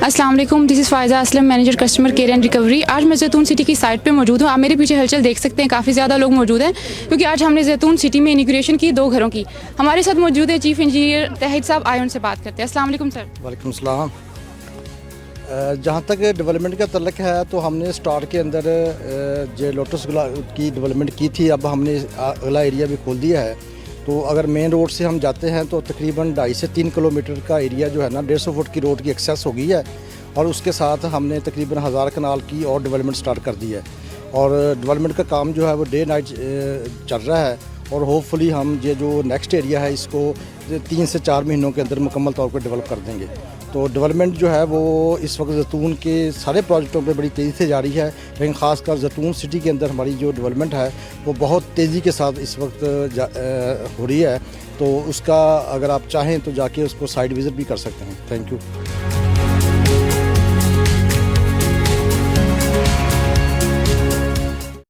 अस्सलाम वालेकुम, this is Faiza Aslam, manager customer care and recovery. आज मैं ज़ैतून सिटी की साइट पे मौजूद हूँ। आप मेरे पीछे हलचल देख सकते हैं, काफ़ी ज़्यादा लोग मौजूद हैं क्योंकि आज हमने ज़ैतून सिटी में इनॉगरेशन की 2 घरों की। हमारे साथ मौजूद है चीफ इंजीनियर ताहिर साहब, आए उनसे बात करते हैं। अस्सलाम वालेकुम सर। वालेकुम सलाम। जहाँ तक डेवलपमेंट का तल्लक है तो हमने स्टार्ट के अंदर जो लोटस की डेवलपमेंट की थी, अब हमने अगला एरिया भी खोल दिया है। तो अगर मेन रोड से हम जाते हैं तो तकरीबन 2.5 से 3 किलोमीटर का एरिया जो है ना 150 फुट की रोड की एक्सेस हो गई है, और उसके साथ हमने तकरीबन 1000 कनाल की और डेवलपमेंट स्टार्ट कर दी है। और डेवलपमेंट का काम जो है वो डे नाइट चल रहा है, और होपफुली हम ये जो नेक्स्ट एरिया है इसको 3 से 4 महीनों के अंदर मुकम्मल तौर पर डेवलप कर देंगे। तो डेवलपमेंट जो है वो इस वक्त जैतून के सारे प्रोजेक्टों पे बड़ी तेज़ी से जारी है, लेकिन ख़ासकर जैतून सिटी के अंदर हमारी जो डेवलपमेंट है वो बहुत तेज़ी के साथ इस वक्त हो रही है। तो उसका अगर आप चाहें तो जाके उसको साइड विज़िट भी कर सकते हैं। Thank you.